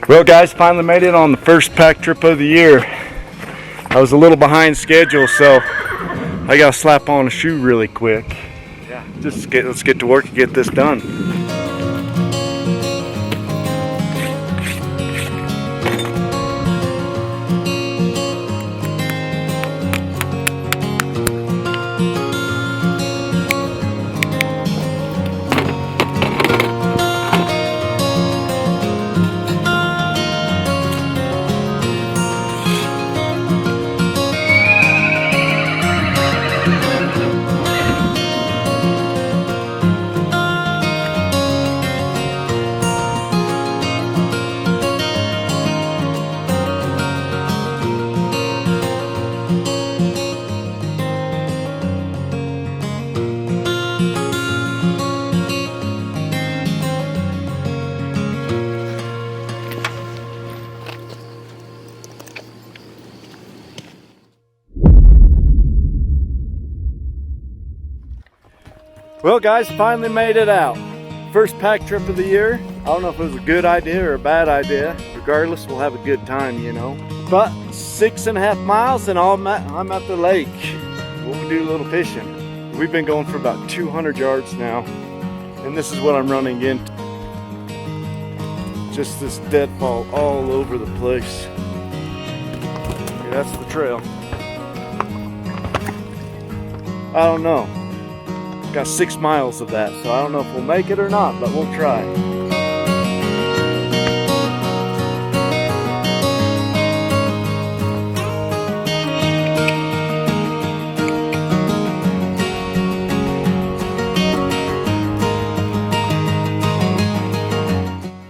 Well guys, finally made it on the first pack trip of the year. I was a little behind schedule, so I gotta slap on a shoe really quick. Yeah, let's get to work and get this done. Well guys, finally made it out. First pack trip of the year. I don't know if it was a good idea or a bad idea. Regardless, we'll have a good time, you know. But 6.5 miles and I'm at the lake. We'll do a little fishing. We've been going for about 200 yards now. And this is what I'm running into. Just this deadfall all over the place. Okay, that's the trail. I don't know. Got 6 miles of that, so I don't know if we'll make it or not, but we'll try.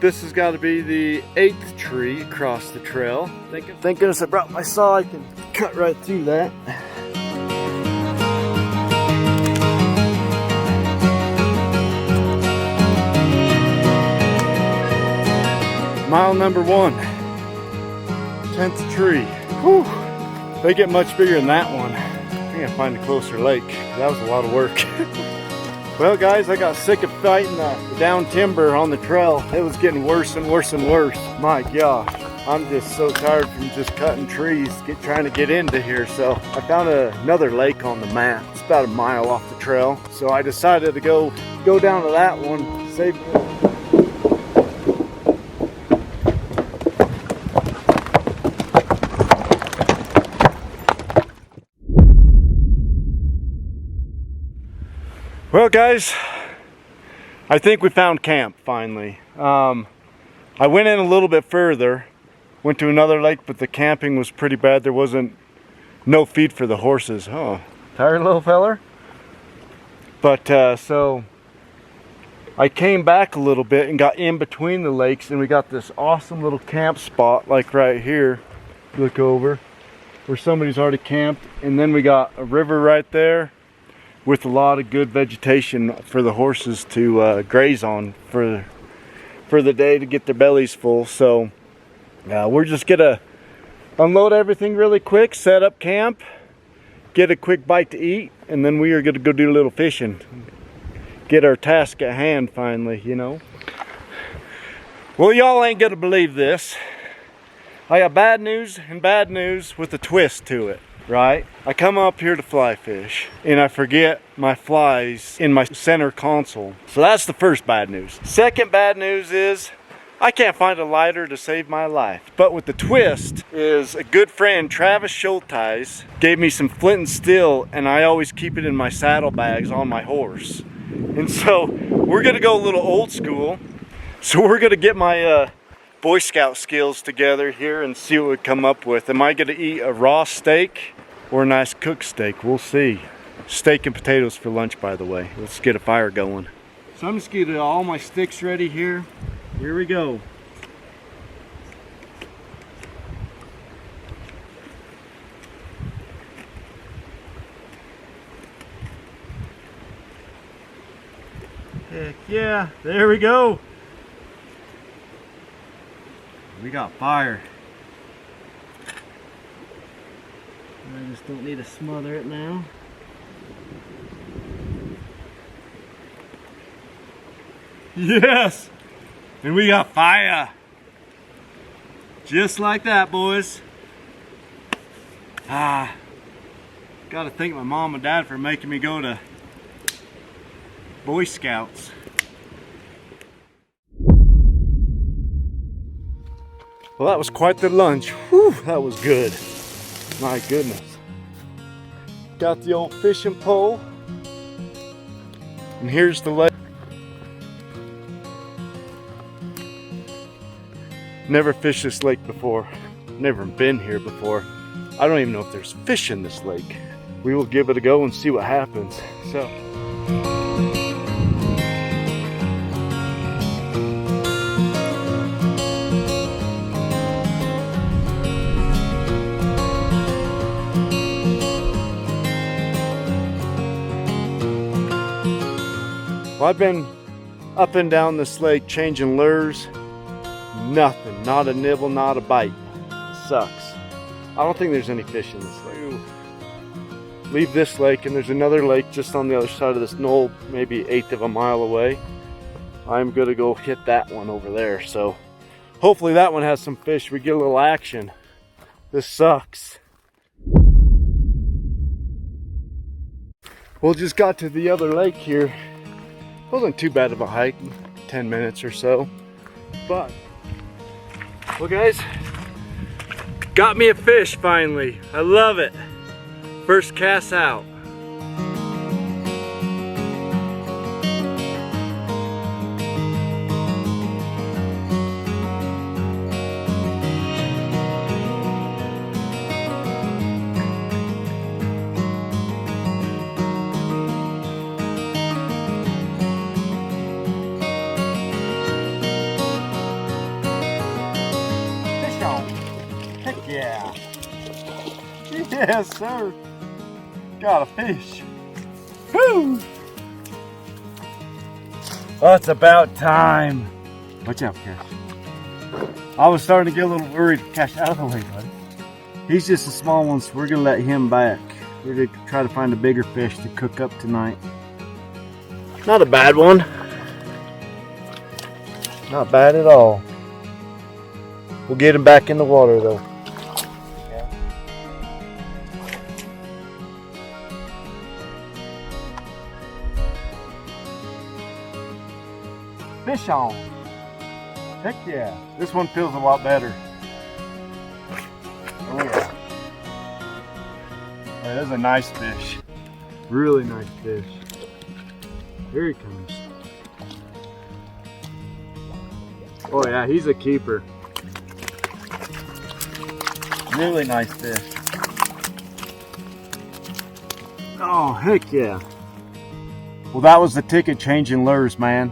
This has got to be the 8th tree across the trail. Thank goodness I brought my saw, I can cut right through that. Mile number 1, 10th tree. Whew. They get much bigger than that one. I think I find a closer lake. That was a lot of work. Well guys, I got sick of fighting the down timber on the trail. It was getting worse and worse and worse. My gosh, I'm just so tired from just cutting trees, trying to get into here. So I found another lake on the map. It's about a mile off the trail. So I decided to go down to that one, save it. Well guys, I think we found camp finally. I went in a little bit further, went to another lake, but the camping was pretty bad. There wasn't no feed for the horses. Oh, tired little feller? But so I came back a little bit and got in between the lakes, and we got this awesome little camp spot like right here. Look over where somebody's already camped, and then we got a river right there with a lot of good vegetation for the horses to graze on for the day to get their bellies full. So we're just gonna unload everything really quick, set up camp, get a quick bite to eat, and then we are gonna go do a little fishing. Get our task at hand finally, you know. Well, y'all ain't gonna believe this. I got bad news and bad news with a twist to it. Right? I come up here to fly fish and I forget my flies in my center console. So that's the first bad news. Second bad news is I can't find a lighter to save my life. But with the twist is a good friend, Travis Schulteis, gave me some flint and steel, and I always keep it in my saddlebags on my horse. And so we're gonna go a little old school. So we're gonna get my Boy Scout skills together here and see what we come up with. Am I gonna eat a raw steak or a nice cooked steak? We'll see. Steak and potatoes for lunch, by the way. Let's get a fire going. So I'm just getting all my sticks ready here. Here we go. Heck yeah, there we go. We got fire. I just don't need to smother it now. Yes! And we got fire! Just like that, boys. Gotta thank my mom and dad for making me go to Boy Scouts. Well, that was quite the lunch. Whew, that was good. My goodness. Got the old fishing pole. And here's the lake. Never fished this lake before. Never been here before. I don't even know if there's fish in this lake. We will give it a go and see what happens. So. Well, I've been up and down this lake changing lures. Nothing, not a nibble, not a bite. Sucks. I don't think there's any fish in this lake. Leave this lake and there's another lake just on the other side of this knoll, maybe 1/8 of a mile away. I'm gonna go hit that one over there. So hopefully that one has some fish. We get a little action. This sucks. Well, just got to the other lake here. Wasn't too bad of a hike, 10 minutes or so. But, well guys, got me a fish finally. I love it. First cast out. Heck yeah. Yes, sir. Got a fish. Woo! Oh, it's about time. Watch out, Cash. I was starting to get a little worried. Cash, out of the way, buddy. He's just a small one, so we're gonna let him back. We're gonna try to find a bigger fish to cook up tonight. Not a bad one. Not bad at all. We'll get him back in the water though. Yeah. Fish on. Heck yeah. This one feels a lot better. Oh yeah. That is a nice fish. Really nice fish. Here he comes. Oh yeah, he's a keeper. Really nice fish. Oh, heck yeah. Well, that was the ticket changing lures, man.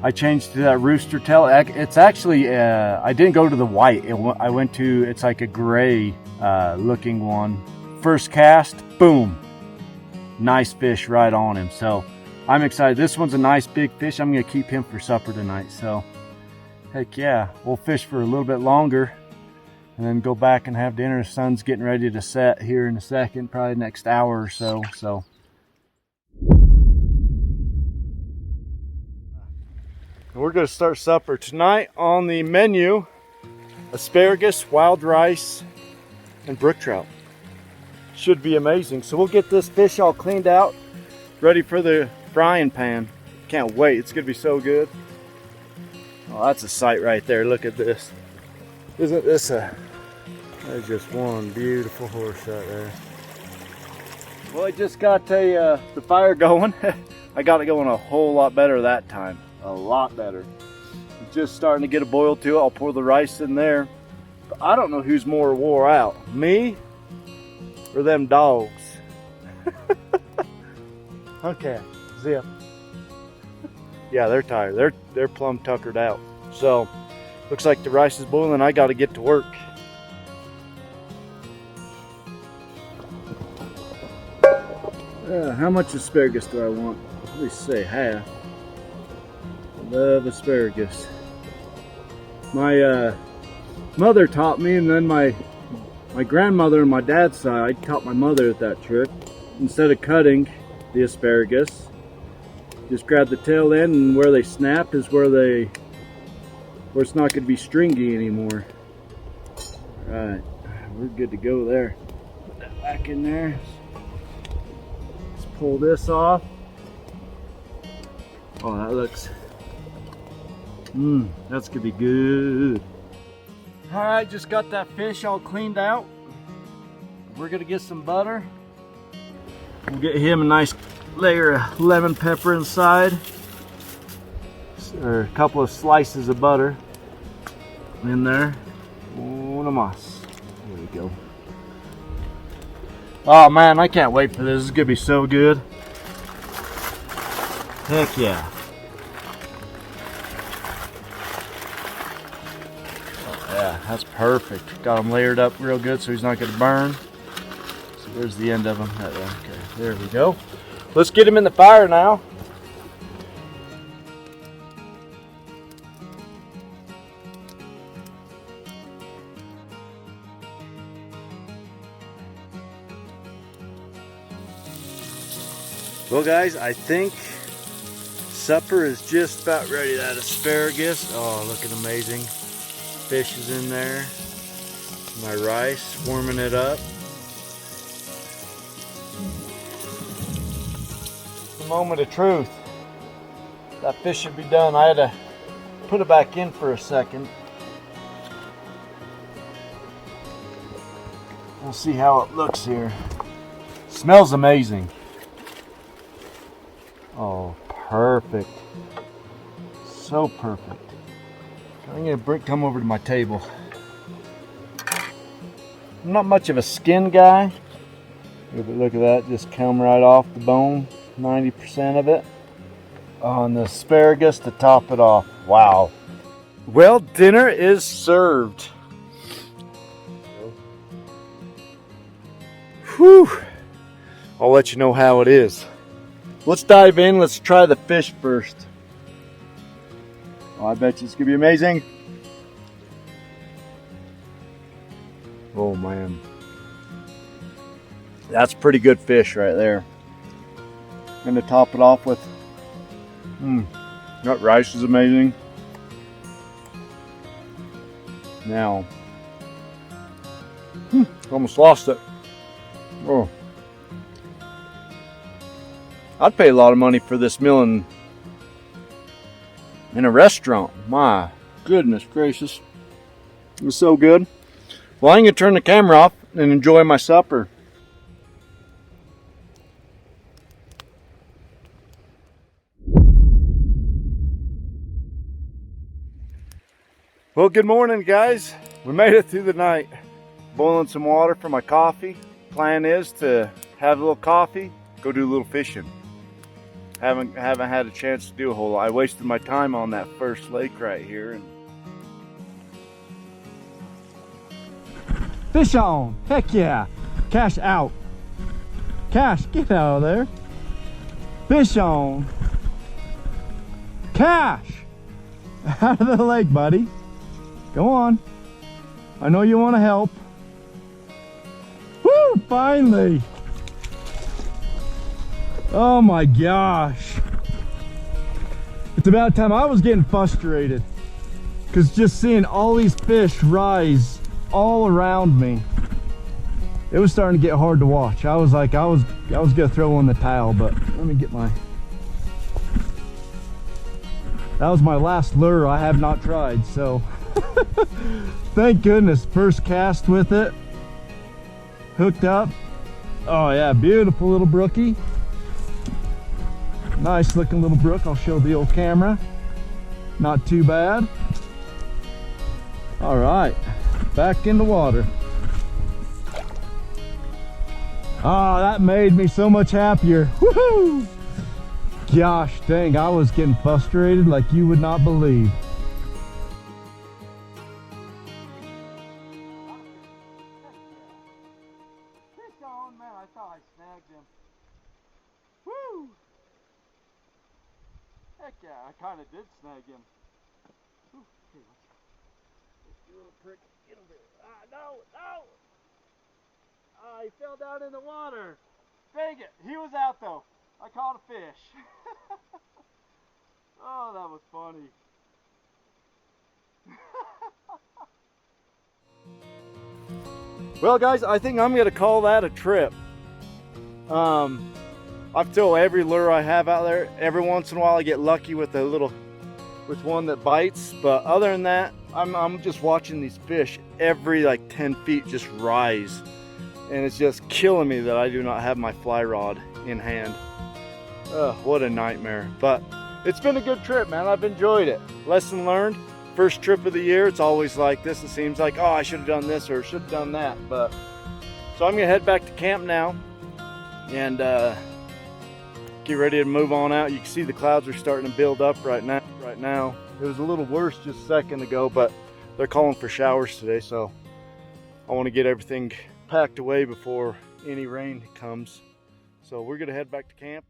I changed to that rooster tail. It's actually, I didn't go to the white. I went to, it's like a gray looking one. First cast, boom. Nice fish right on him. So I'm excited. This one's a nice big fish. I'm gonna keep him for supper tonight. So heck yeah, we'll fish for a little bit longer and then go back and have dinner. The sun's getting ready to set here in a second, probably next hour or so. We're gonna start supper tonight. On the menu, asparagus, wild rice, and brook trout. Should be amazing. So we'll get this fish all cleaned out, ready for the frying pan. Can't wait, it's gonna be so good. Oh, that's a sight right there. Look at this. Isn't this there's just one beautiful horse right there. Well, I just got the fire going. I got it going a whole lot better that time. A lot better. It's just starting to get a boil to it. I'll pour the rice in there. But I don't know who's more wore out, me or them dogs. Okay, zip. Yeah, they're tired. They're plumb tuckered out. So looks like the rice is boiling. I got to get to work. How much asparagus do I want? At least say half. I love asparagus. My mother taught me, and then my grandmother on my dad's side taught my mother at that trip. Instead of cutting the asparagus, just grab the tail end, and where they snap is where it's not going to be stringy anymore. Right, we're good to go there. Put that back in there. Let's pull this off. Oh, that looks, that's gonna be good. All right, just got that fish all cleaned out. We're gonna get some butter. We'll get him a nice layer of lemon pepper inside, or a couple of slices of butter in there. Una más. There we go. Oh man, I can't wait for this. This is gonna be so good. Heck yeah. Oh, yeah, that's perfect. Got him layered up real good so he's not gonna burn. So there's the end of him. Okay, there we go. Let's get him in the fire now. Well guys, I think supper is just about ready. That asparagus, oh, looking amazing. Fish is in there. My rice, warming it up. The moment of truth. That fish should be done. I had to put it back in for a second. We'll see how it looks here. Smells amazing. Oh, perfect. So perfect. I'm gonna come over to my table. I'm not much of a skin guy. Look at that, just come right off the bone, 90% of it. On the asparagus to top it off. Wow. Well, dinner is served. Whew. I'll let you know how it is. Let's dive in. Let's try the fish first. Oh, I bet you it's gonna be amazing. Oh man, that's pretty good fish right there. Gonna top it off with, that rice is amazing. Now, almost lost it. Oh. I'd pay a lot of money for this meal in a restaurant. My goodness gracious. It was so good. Well, I'm going to turn the camera off and enjoy my supper. Well, good morning, guys. We made it through the night. Boiling some water for my coffee. Plan is to have a little coffee, go do a little fishing. Haven't had a chance to do a whole lot. I wasted my time on that first lake right here. And fish on! Heck yeah! Cash out! Cash, get out of there! Fish on! Cash! Out of the lake, buddy. Go on. I know you want to help. Woo! Finally! Oh my gosh. It's about time. I was getting frustrated because just seeing all these fish rise all around me, it was starting to get hard to watch. I was like, I was gonna throw in the towel, but let me get my, that was my last lure I have not tried, so thank goodness. First cast with it, hooked up. Oh yeah, beautiful little brookie. Nice looking little brook. I'll show the old camera. Not too bad. All right, back in the water. Ah, that made me so much happier. Woohoo! Gosh dang, I was getting frustrated like you would not believe. Fish on, man, I thought I snagged him. Woo! Heck yeah, I kind of did snag him. Ooh, okay, let's do a little prick. Get over here. Ah, no, no! Ah, he fell down in the water. Dang it, he was out though. I caught a fish. Oh, that was funny. Well guys, I think I'm gonna call that a trip. I've thrown every lure I have out there. Every once in a while I get lucky with one that bites, but other than that, I'm just watching these fish every like 10 feet just rise, and it's just killing me that I do not have my fly rod in hand. What a nightmare. But it's been a good trip, man. I've enjoyed it. Lesson learned. First trip of the year, it's always like this. It seems like, oh, I should have done this or should have done that. But so I'm gonna head back to camp now and get ready to move on out. You can see the clouds are starting to build up right now. It was a little worse just a second ago, but they're calling for showers today, so I want to get everything packed away before any rain comes. So we're gonna head back to camp.